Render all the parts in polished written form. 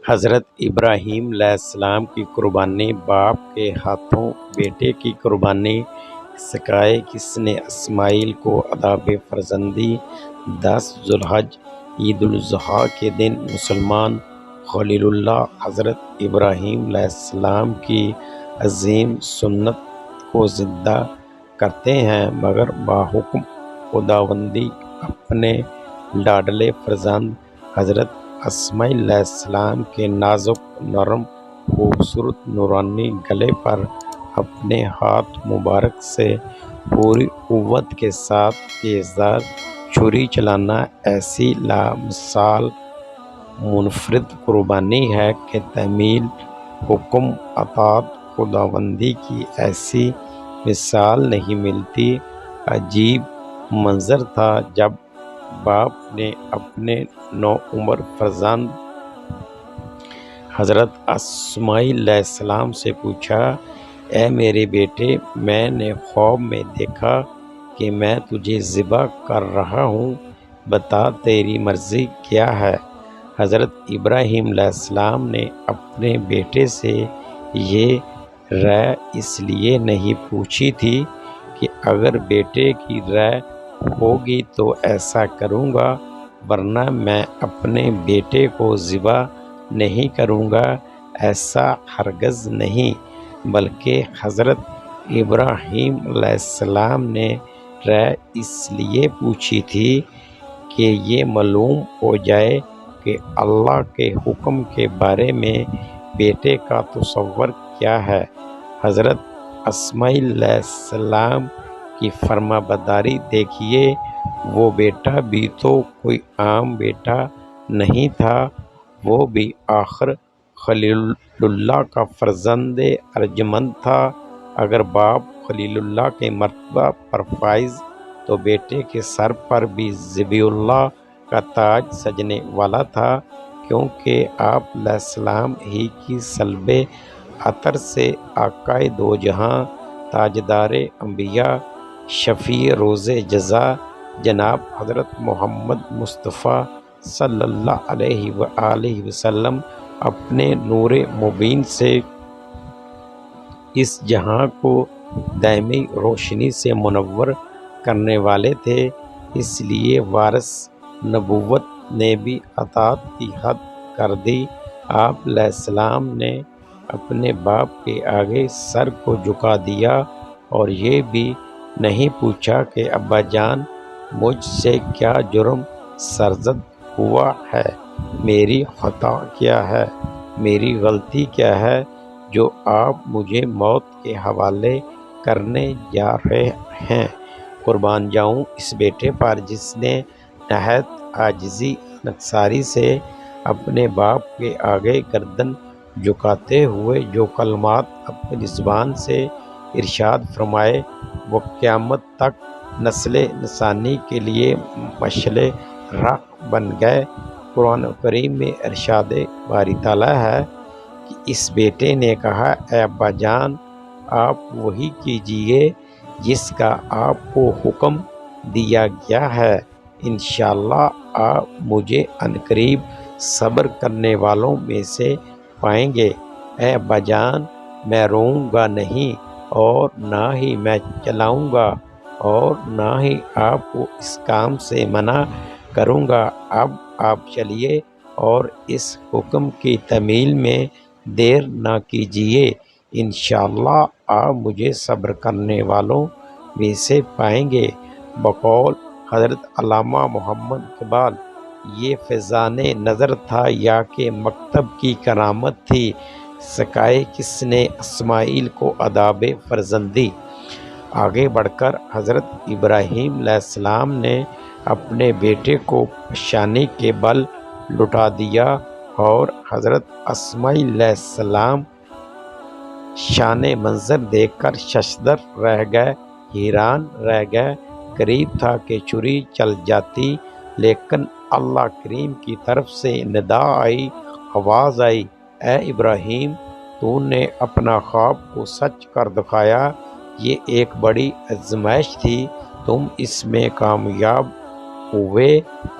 حضرت ابراہیم علیہ السلام کی قربانی، باپ کے ہاتھوں بیٹے کی قربانی سکھائے کس نے اسماعیل کو آداب فرزندی؟ 10 ذوالحج عید الاضحیٰ کے دن مسلمان خلیل اللہ حضرت ابراہیم علیہ السلام کی عظیم سنت کو زندہ کرتے ہیں، مگر باحکم خداوندی اپنے لاڈلے فرزند حضرت اسماعیل علیہ السلام کے نازک، نرم، خوبصورت، نورانی گلے پر اپنے ہاتھ مبارک سے پوری قوت کے ساتھ تیزدار چھری چلانا ایسی لامثال منفرد قربانی ہے کہ تمیل حکم اطاعت خداوندی کی ایسی مثال نہیں ملتی۔ عجیب منظر تھا جب باپ نے اپنے نوعمر فرزند حضرت اسماعیل علیہ السلام سے پوچھا، اے میرے بیٹے، میں نے خواب میں دیکھا کہ میں تجھے ذبح کر رہا ہوں، بتا تیری مرضی کیا ہے؟ حضرت ابراہیم علیہ السلام نے اپنے بیٹے سے یہ رائے اس لیے نہیں پوچھی تھی کہ اگر بیٹے کی رائے ہوگی تو ایسا کروں گا، ورنہ میں اپنے بیٹے کو ذبح نہیں کروں گا، ایسا ہرگز نہیں، بلکہ حضرت ابراہیم علیہ السلام نے رائے اس لیے پوچھی تھی کہ یہ معلوم ہو جائے کہ اللہ کے حکم کے بارے میں بیٹے کا تصور کیا ہے۔ حضرت اسماعیل علیہ السلام کی فرما برداری دیکھیے، وہ بیٹا بھی تو کوئی عام بیٹا نہیں تھا، وہ بھی آخر خلیل اللہ کا فرزند ارجمند تھا۔ اگر باپ خلیل اللہ کے مرتبہ پر فائز تو بیٹے کے سر پر بھی ذبیح اللہ کا تاج سجنے والا تھا، کیونکہ آپ علیہ السلام ہی کی سلب عطر سے آقائے دو جہاں، تاجدار انبیاء، شفیع روز جزا جناب حضرت محمد مصطفیٰ صلی اللہ علیہ وآلہ وسلم اپنے نور مبین سے اس جہاں کو دائمی روشنی سے منور کرنے والے تھے، اس لیے وارث نبوت نے بھی اطاعت کی حد کر دی۔ آپ علیہ السلام نے اپنے باپ کے آگے سر کو جھکا دیا اور یہ بھی نہیں پوچھا کہ ابا جان، مجھ سے کیا جرم سرزد ہوا ہے، میری خطا کیا ہے، میری غلطی کیا ہے جو آپ مجھے موت کے حوالے کرنے جا رہے ہیں؟ قربان جاؤں اس بیٹے پر جس نے نہایت عاجزی انکساری سے اپنے باپ کے آگے گردن جھکاتے ہوئے جو کلمات اپنی زبان سے ارشاد فرمائے، وہ قیامت تک نسل انسانی کے لیے مشعل راہ بن گئے۔ قرآن کریم میں ارشاد باری تعالیٰ ہے کہ اس بیٹے نے کہا، اے ابا جان، آپ وہی کیجئے جس کا آپ کو حکم دیا گیا ہے، انشاءاللہ آپ مجھے عنقریب صبر کرنے والوں میں سے پائیں گے۔ اے ابا جان، میں روؤں گا نہیں اور نہ ہی میں چلاؤں گا اور نہ ہی آپ کو اس کام سے منع کروں گا، اب آپ چلیے اور اس حکم کی تعمیل میں دیر نہ کیجیے، انشاءاللہ آپ مجھے صبر کرنے والوں میں سے پائیں گے۔ بقول حضرت علامہ محمد اقبال، یہ فیضان نظر تھا یا کہ مکتب کی کرامت تھی، سکھائے کس نے اسماعیل کو آداب فرزندی؟ آگے بڑھ کر حضرت ابراہیم علیہ السلام نے اپنے بیٹے کو پیشانی کے بل لٹا دیا اور حضرت اسماعیل علیہ السلام شان منظر دیکھ کر ششدر رہ گئے، حیران رہ گئے۔ قریب تھا کہ چھری چل جاتی، لیکن اللہ کریم کی طرف سے ندا آئی، آواز آئی، اے ابراہیم، تو نے اپنا خواب کو سچ کر دکھایا، یہ ایک بڑی آزمائش تھی، تم اس میں کامیاب ہوئے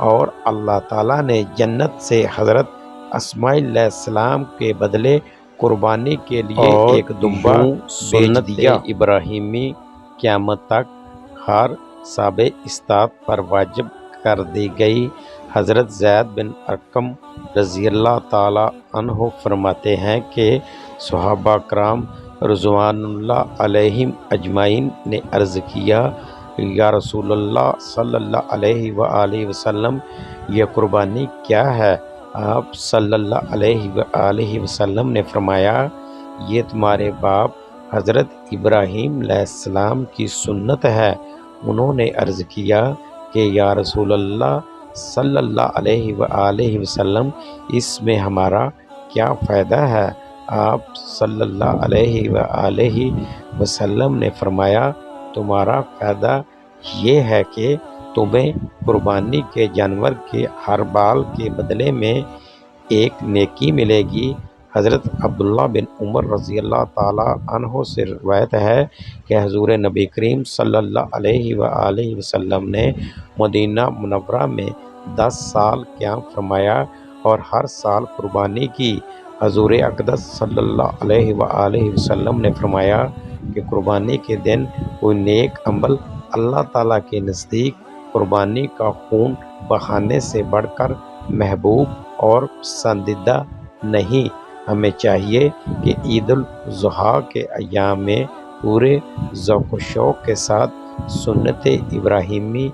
اور اللہ تعالیٰ نے جنت سے حضرت اسماعیل علیہ السلام کے بدلے قربانی کے لیے ایک دمبا بیچ دیا۔ ابراہیمی قیامت تک ہر صاحب استطاعت پر واجب کر دی گئی۔ حضرت زید بن ارقم رضی اللہ تعالی عنہ فرماتے ہیں کہ صحابہ کرام رضوان اللہ علیہم اجمعین نے عرض کیا، یا رسول اللہ صلی اللہ علیہ وآلہ وسلم، یہ قربانی کیا ہے؟ آپ صلی اللہ علیہ وآلہ وسلم نے فرمایا، یہ تمہارے باپ حضرت ابراہیم علیہ السلام کی سنت ہے۔ انہوں نے عرض کیا کہ یا رسول اللہ صلی اللہ علیہ وآلہ وسلم، اس میں ہمارا کیا فائدہ ہے؟ آپ صلی اللہ علیہ وآلہ وسلم نے فرمایا، تمہارا فائدہ یہ ہے کہ تمہیں قربانی کے جانور کے ہر بال کے بدلے میں ایک نیکی ملے گی۔ حضرت عبداللہ بن عمر رضی اللہ تعالی عنہ سے روایت ہے کہ حضور نبی کریم صلی اللہ علیہ وآلہ وسلم نے مدینہ منورہ میں 10 سال قیام فرمایا اور ہر سال قربانی کی۔ حضور اقدس صلی اللہ علیہ وآلہ وسلم نے فرمایا کہ قربانی کے دن کوئی نیک عمل اللہ تعالیٰ کے نزدیک قربانی کا خون بہانے سے بڑھ کر محبوب اور پسندیدہ نہیں۔ ہمیں چاہیے کہ عید الاضحیٰ کے ایام میں پورے ذوق و شوق کے ساتھ سنت ابراہیمی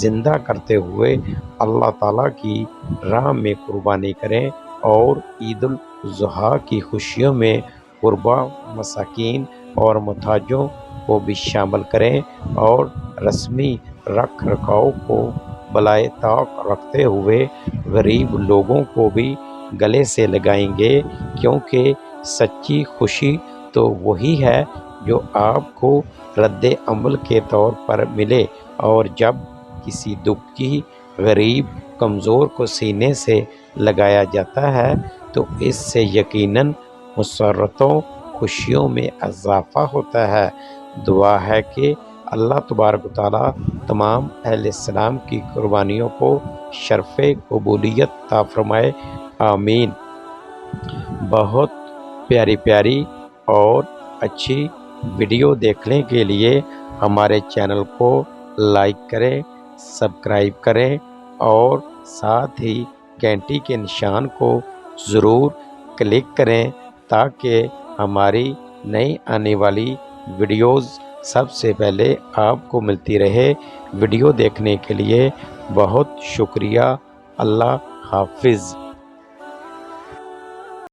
زندہ کرتے ہوئے اللہ تعالیٰ کی راہ میں قربانی کریں اور عید الاضحیٰ کی خوشیوں میں غربا، مساکین اور محتاجوں کو بھی شامل کریں اور رسمی رکھ رکھاؤ کو بالائے طاق رکھتے ہوئے غریب لوگوں کو بھی گلے سے لگائیں گے، کیونکہ سچی خوشی تو وہی ہے جو آپ کو رد عمل کے طور پر ملے، اور جب کسی دکھی، غریب، کمزور کو سینے سے لگایا جاتا ہے تو اس سے یقیناً مسرتوں، خوشیوں میں اضافہ ہوتا ہے۔ دعا ہے کہ اللہ تبارک و تعالیٰ تمام اہل اسلام کی قربانیوں کو شرف قبولیت عطا فرمائے، آمین۔ بہت پیاری پیاری اور اچھی ویڈیو دیکھنے کے لیے ہمارے چینل کو لائک کریں، سبسکرائب کریں اور ساتھ ہی گھنٹی کے نشان کو ضرور کلک کریں تاکہ ہماری نئی آنے والی ویڈیوز سب سے پہلے آپ کو ملتی رہے۔ ویڈیو دیکھنے کے لیے بہت شکریہ۔ اللہ حافظ۔